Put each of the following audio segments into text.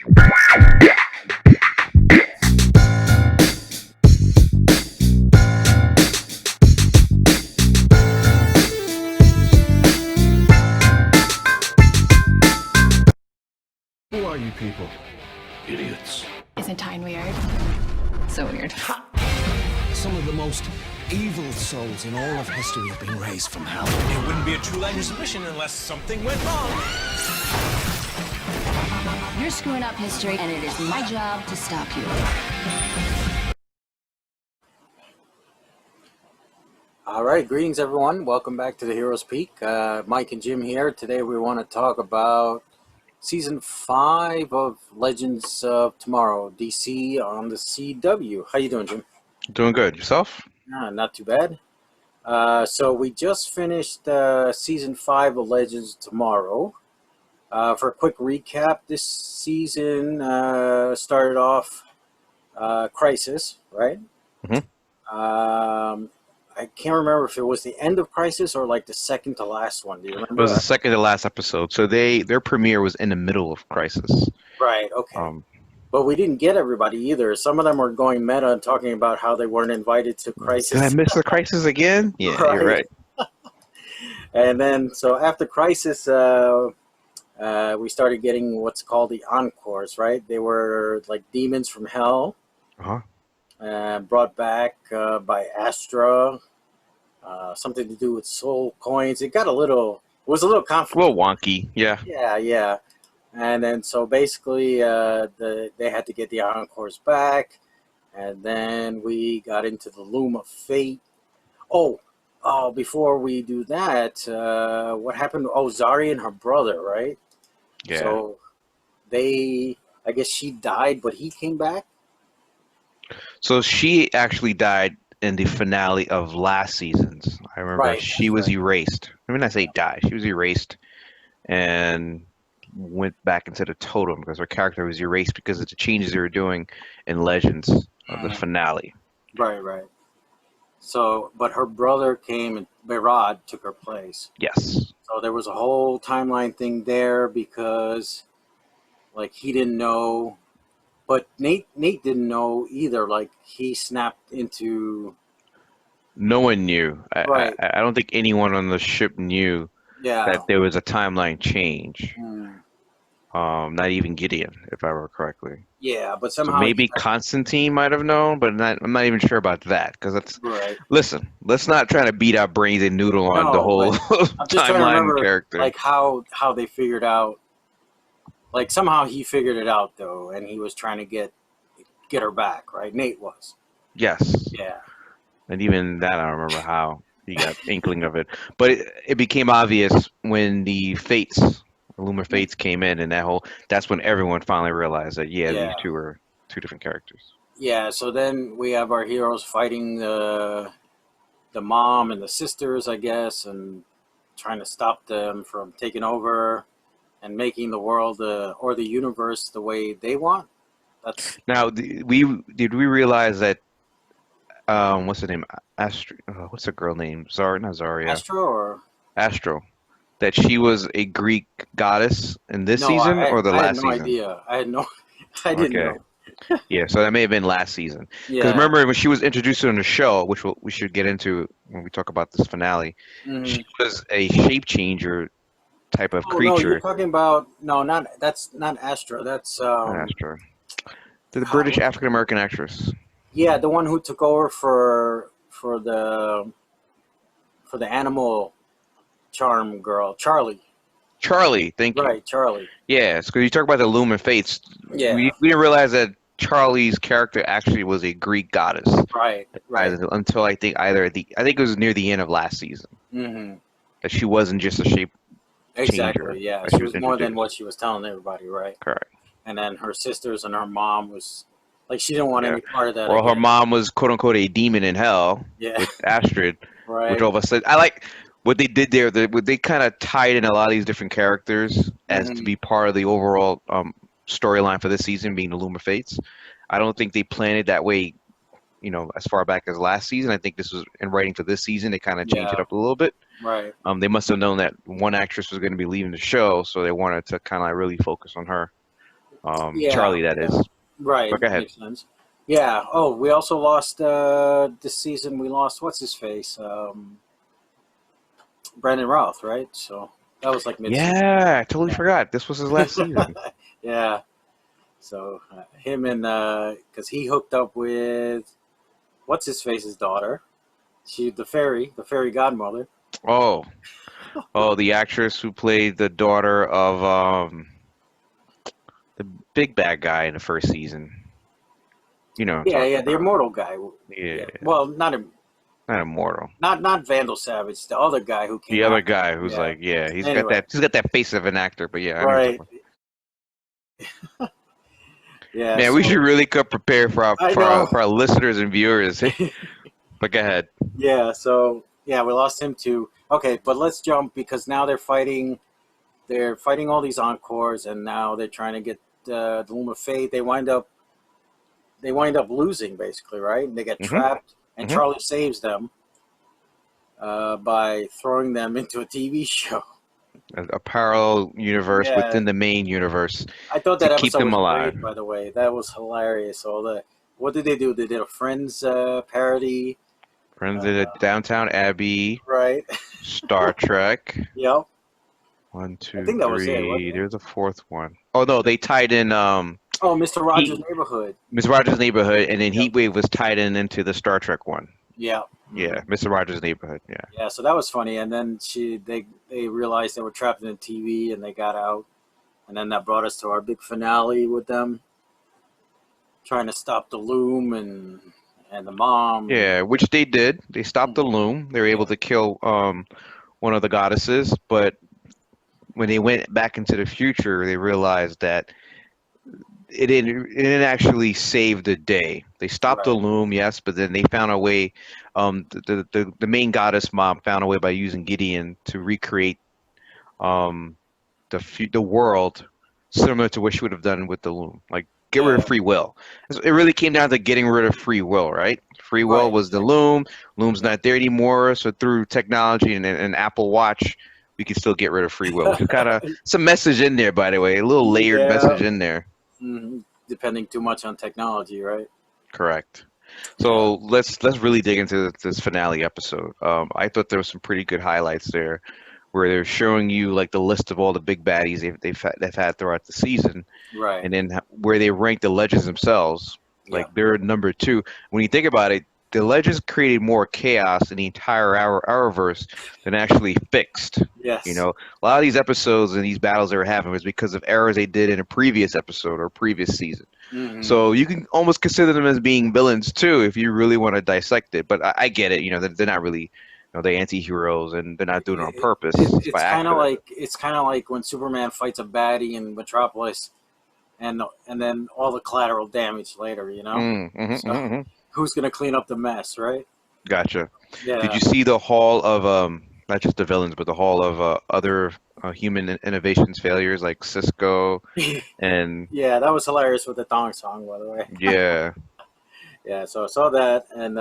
Who are you people? Idiots. Isn't Tyne weird? So weird. Some of the most evil souls in all of history have been raised from hell. It wouldn't be a true Langer's mission unless something went wrong. You're screwing up history, and it is my job to stop you. All right, greetings everyone. Welcome back to the Heroes Peak. Mike and Jim here. Today we want to talk about Season 5 of Legends of Tomorrow, DC on the CW. How you doing, Jim? Doing good. Yourself? Not too bad. So we just finished Season 5 of Legends of Tomorrow. For a quick recap, this season started off Crisis, right? Mm-hmm. I can't remember if it was the end of Crisis or like the second to last one. Do you remember? It was that? the second to last episode. So their premiere was in the middle of Crisis. Right, okay. But we didn't get everybody either. Some of them were going meta and talking about how they weren't invited to Crisis. Did I miss the Crisis again? Yeah, Right. You're right. And then, so after Crisis, we started getting what's called the Encores, right? They were like demons from hell, brought back by Astra. Something to do with soul coins. It was a little confusing. A little wonky, yeah. Yeah. And then, so basically, they had to get the Encores back. And then we got into the Loom of Fate. Oh, before we do that, what happened? Oh, Zarya and her brother, right? Yeah. So I guess she died, but he came back? So she actually died in the finale of last season's. I remember she was erased. I mean, I say died. She was erased and went back into the totem because her character was erased because of the changes they were doing in Legends of the finale. Right. So, but her brother came and Behrad took her place. Yes. So there was a whole timeline thing there because, like, he didn't know, but Nate didn't know either. Like, he snapped into. No one knew. Right. I don't think anyone on the ship knew that there was a timeline change. Not even Gideon, if I remember correctly. Yeah, but somehow. So maybe Constantine might have known, but I'm not even sure about that because that's. Right. Listen, let's not try to beat our brains and noodle on the whole I'm just trying to timeline remember, character. like how they figured out. Like somehow he figured it out though, and he was trying to get her back. Right, Nate was. Yes. Yeah. And even that, I don't remember how he got inkling of it. But it became obvious when the Fates, Loom of Fates came in, and that's when everyone finally realized that, these two were two different characters. Yeah, so then we have our heroes fighting the mom and the sisters, I guess, and trying to stop them from taking over and making the world or the universe the way they want. Now, did we realize that what's her name? What's the girl name? Not Zarya. Astro. That she was a Greek goddess in this season or the last season? I had no idea. I didn't know. Yeah, so that may have been last season. Because remember when she was introduced on the show, which we should get into when we talk about this finale, she was a shape changer type of creature. No, you're talking about that's not Astro. That's Astro. The British African American actress. Yeah, the one who took over for the animal charm girl, Charlie. Thank you. Right, Charlie. Yeah, because you talk about the Loom of Fates. Yeah. We didn't realize that Charlie's character actually was a Greek goddess. Right. Until I think it was near the end of last season. Mm-hmm. That she wasn't just a shape changer. Yeah, she was more than what she was telling everybody, right? Correct. And then her sisters and her mom was like she didn't want any part of that. Well, her mom was quote unquote a demon in hell with Astrid, which all of a sudden I like what they did there. They kind of tied in a lot of these different characters as to be part of the overall storyline for this season, being the Loom of Fates. I don't think they planned it that way, as far back as last season. I think this was in writing for this season. They kind of changed it up a little bit. Right. They must have known that one actress was going to be leaving the show, so they wanted to kind of really focus on her. Yeah. Charlie, that is. Right. But go ahead. Makes sense. Yeah. Oh, we also lost this season. We lost what's his face, Brandon Routh, right? So that was like mid-season. Yeah, I totally forgot. This was his last season. Yeah. So him and because he hooked up with what's his face's daughter, the fairy godmother. Oh, the actress who played the daughter of the big bad guy in the first season. You know. Yeah, the immortal guy. Yeah. Well, not immortal. Not Vandal Savage. The other guy who came. The other guy who's he's got that face of an actor, but yeah. Right. Yeah. Man, we should really come prepared for our listeners and viewers. But go ahead. Yeah. So we lost him too. Okay, but let's jump because now they're fighting. They're fighting all these Encores, and now they're trying to get the Loom of Fate. They wind up losing basically, right? They get trapped, and Charlie saves them by throwing them into a TV show. A parallel universe within the main universe. I thought that to episode keep them was alive. great, by the way. That was hilarious. What did they do? They did a Friends parody. Friends of Downtown Abbey. Right. Star Trek. Yep. 1, 2, I think that was it, 3. wasn't it? There's a fourth one. Oh no, they tied in. Mr. Rogers' Neighborhood. Mr. Rogers' Neighborhood, and then Heatwave was tied into the Star Trek one. Yeah. Yeah, Mr. Rogers' Neighborhood. Yeah. Yeah, so that was funny, and then they realized they were trapped in the TV, and they got out, and then that brought us to our big finale with them trying to stop the Loom and the mom. Yeah, which they did. They stopped the Loom. They were able to kill one of the goddesses, but when they went back into the future, they realized that it didn't actually save the day. They stopped the Loom, yes, but then they found a way. The main goddess mom found a way by using Gideon to recreate the world similar to what she would have done with the Loom, like get rid of free will. It really came down to getting rid of free will, right? Free will was the Loom. Loom's not there anymore, so through technology and an Apple Watch, we can still get rid of free will. Kind of some message in there, by the way, a little layered message in there. Mm-hmm. Depending too much on technology, right? Correct. So let's really dig into this finale episode. I thought there was some pretty good highlights there, where they're showing you like the list of all the big baddies they've had throughout the season, right? And then where they rank the legends themselves. Like they're number 2. When you think about it, the legends created more chaos in the entire Arrowverse than actually fixed. Yes. You know, a lot of these episodes and these battles they were having was because of errors they did in a previous episode or previous season. Mm-hmm. So you can almost consider them as being villains too, if you really want to dissect it. But I get it. You know, they're not really, they're anti-heroes and they're not doing it on purpose. It's kind of like when Superman fights a baddie in Metropolis, and then all the collateral damage later. You know. Who's going to clean up the mess, right? Gotcha. Yeah. Did you see the Hall of, not just the villains, but the Hall of other human innovations failures like Cisco and... Yeah, that was hilarious with the thong song, by the way. Yeah. Yeah, so I saw that. And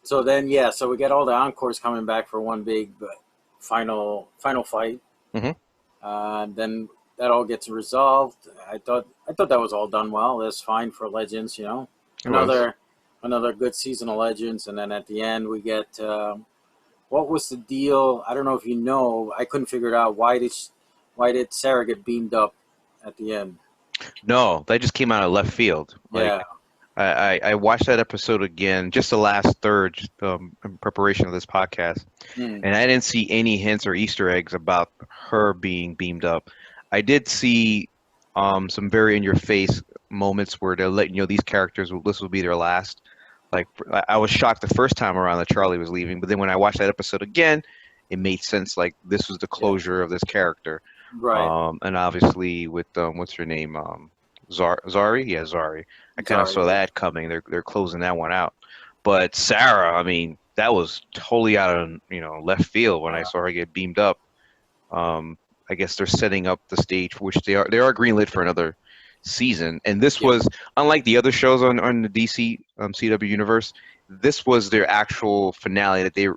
so we get all the Encores coming back for one big final fight. Mm-hmm. Then that all gets resolved. I thought that was all done well. That's fine for Legends, you know. Another good season of Legends, and then at the end we get what was the deal? I don't know if you know. I couldn't figure it out. Why did Sarah get beamed up at the end? No, that just came out of left field. Yeah. I watched that episode again, just the last third, in preparation of this podcast, and I didn't see any hints or Easter eggs about her being beamed up. I did see some very in-your-face moments where they're letting these characters, this will be their last. Like, I was shocked the first time around that Charlie was leaving, but then when I watched that episode again, it made sense. Like, this was the closure of this character, right? And obviously with what's her name, Zari. Yeah, Zari. I kind of saw that coming. They're closing that one out. But Sarah, I mean, that was totally out of left field when I saw her get beamed up. I guess they're setting up the stage for which they are greenlit for another season. And this was, unlike the other shows on the DC CW universe, this was their actual finale that they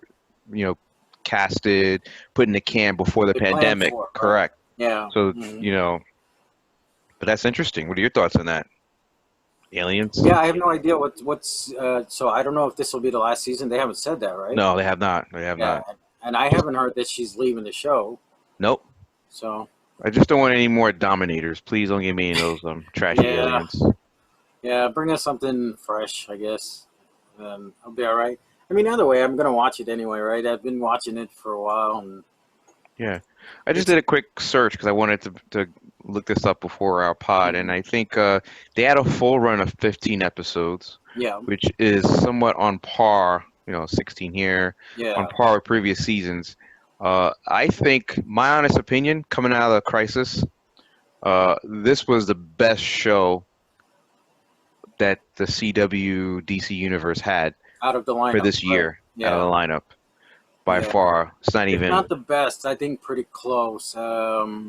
casted, put in the can before the pandemic. Correct. Yeah. So But that's interesting. What are your thoughts on that? Aliens? Yeah, I have no idea what's. So I don't know if this will be the last season. They haven't said that, right? No, they have not. They have not. And I haven't heard that she's leaving the show. Nope. So. I just don't want any more Dominators. Please don't give me any of those trashy aliens. Yeah, bring us something fresh, I guess. I'll be all right. I mean, either way, I'm gonna watch it anyway, right? I've been watching it for a while, and yeah, I just did a quick search because I wanted to look this up before our pod, and I think they had a full run of 15 episodes. Yeah, which is somewhat on par. 16 here, on par with previous seasons. I think, my honest opinion, coming out of the Crisis, this was the best show that the CW DC universe had out of the lineup for this year. Right? Out of the lineup, by far. It's not even not the best. I think pretty close. I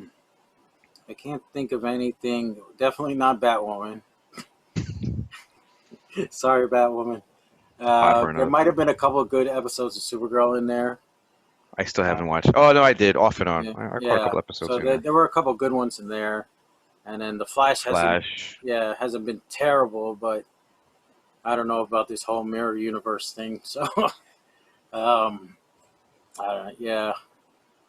can't think of anything. Definitely not Batwoman. Sorry, Batwoman. There might have been a couple of good episodes of Supergirl in there. I still haven't watched. Oh no, I did off and on. I caught a couple episodes. So there were a couple of good ones in there, and then the Flash hasn't been terrible, but I don't know about this whole mirror universe thing. So,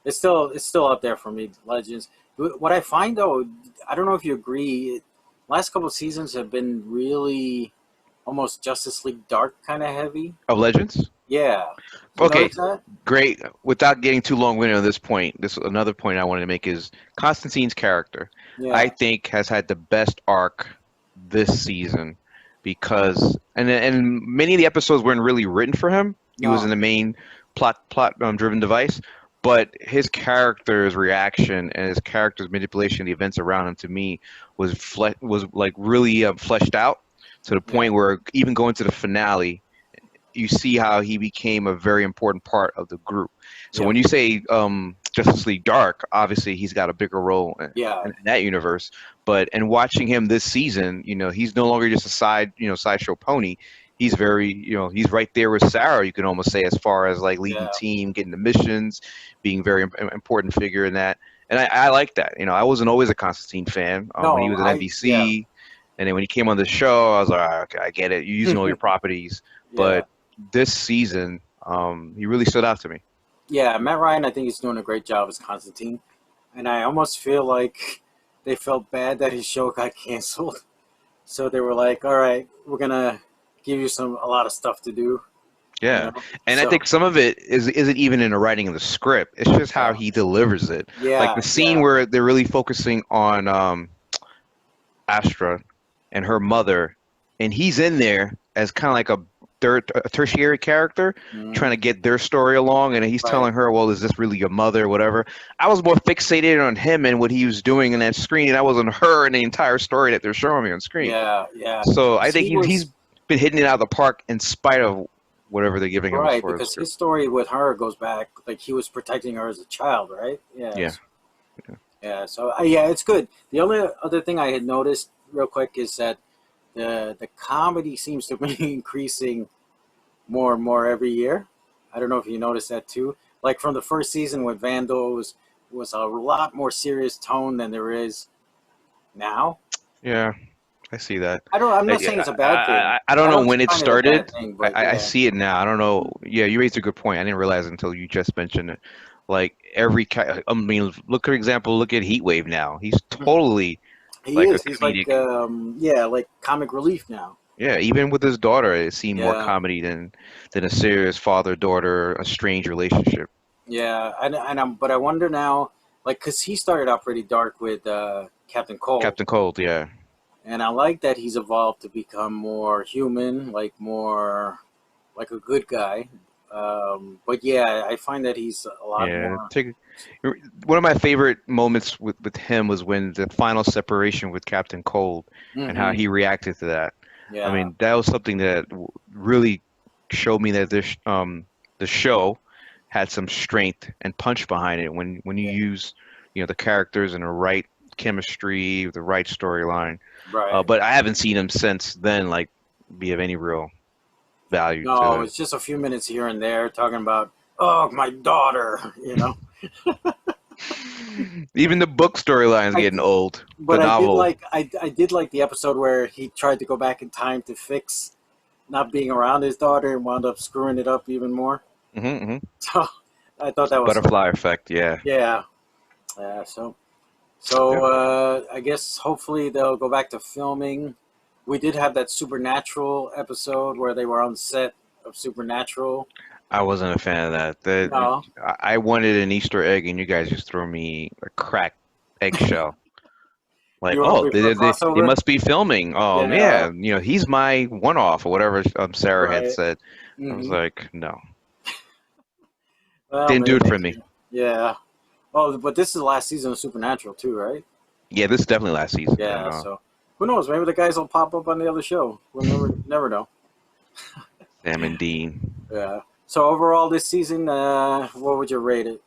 it's still up there for me. Legends. What I find though, I don't know if you agree. Last couple of seasons have been really almost Justice League Dark kind of heavy. Of Legends? Yeah. Okay, great. Without getting too long-winded on this point, another point I wanted to make is Constantine's character, I think, has had the best arc this season because, and many of the episodes weren't really written for him. He was in the main plot-driven device, but his character's reaction and his character's manipulation of the events around him, to me, was like really fleshed out. To the point where even going to the finale, you see how he became a very important part of the group. So when you say Justice League Dark, obviously he's got a bigger role in that universe. But in watching him this season, he's no longer just a sideshow pony. He's very, he's right there with Sarah, you can almost say, as far as like leading the team, getting the missions, being a very important figure in that. And I like that. I wasn't always a Constantine fan when he was at NBC. And then when he came on the show, I was like, okay, I get it. You're using all your properties. But this season, he really stood out to me. Yeah, Matt Ryan, I think he's doing a great job as Constantine. And I almost feel like they felt bad that his show got canceled. So they were like, all right, we're going to give you a lot of stuff to do. Yeah. And I think some of it isn't even in the writing of the script. It's just how he delivers it. Yeah, like the scene where they're really focusing on Astra and her mother, and he's in there as kind of like a tertiary character trying to get their story along, and he's telling her, well, is this really your mother or whatever. I was more fixated on him and what he was doing in that screen, and I wasn't her and the entire story that they're showing me on screen. So I think he's been hitting it out of the park in spite of whatever they're giving him. Right, because his story with her goes back, like he was protecting her as a child, right? Yeah, so it's good. The only other thing I had noticed real quick is that the comedy seems to be increasing more and more every year. I don't know if you noticed that too. Like from the first season with Vandal was a lot more serious tone than there is now. Yeah, I see that. I'm not saying it's a bad thing. I don't know when it started. I see it now. I don't know. Yeah, you raised a good point. I didn't realize it until you just mentioned it. Like look at example. Look at Heatwave now. He's totally. He's like comic relief now. Yeah, even with his daughter, it seemed more comedy than a serious father-daughter, a strange relationship. Yeah, but I wonder now, like, because he started out pretty dark with Captain Cold. Captain Cold, yeah. And I like that he's evolved to become more human, like more like a good guy. But yeah, I find that he's a lot more. One of my favorite moments with him was when the final separation with Captain Cold and how he reacted to that. Yeah. I mean, that was something that really showed me that this the show had some strength and punch behind it when you use the characters and the right chemistry, the right storyline. Right. But I haven't seen him since then be of any real value. No, it's just a few minutes here and there talking about, oh, my daughter, Even the book storyline's getting old. But the novel. I did like the episode where he tried to go back in time to fix not being around his daughter and wound up screwing it up even more. So I thought that was butterfly effect. Yeah. Yeah. So I guess hopefully they'll go back to filming. We did have that Supernatural episode where they were on set of Supernatural. I wasn't a fan of that. No. I wanted an Easter egg, and you guys just threw me a cracked eggshell. Like, they must be filming. Oh, yeah. He's my one-off, or whatever Sarah had said. I was like, no. Well, didn't do it for me. Yeah. Oh, but this is the last season of Supernatural, too, right? Yeah, this is definitely last season. Yeah, so who knows? Maybe the guys will pop up on the other show. We'll never know. Sam and Dean. Yeah. So overall, this season, what would you rate it?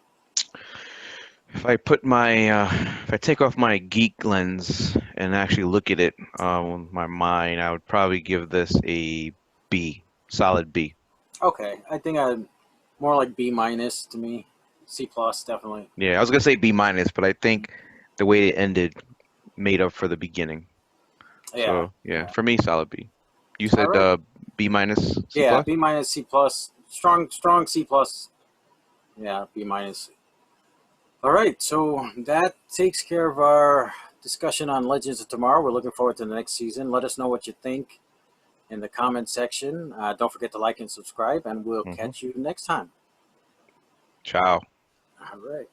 If I put if I take off my geek lens and actually look at it with my mind, I would probably give this a B, solid B. Okay, I think more like B minus to me. C plus definitely. Yeah, I was gonna say B minus, but I think the way it ended made up for the beginning. Yeah. So yeah, for me, solid B. You said B minus. C yeah, plus? B minus, C plus, strong C plus. Yeah, B minus. All right, so that takes care of our discussion on Legends of Tomorrow. We're looking forward to the next season. Let us know what you think in the comment section. Don't forget to like and subscribe, and we'll catch you next time. Ciao. All right.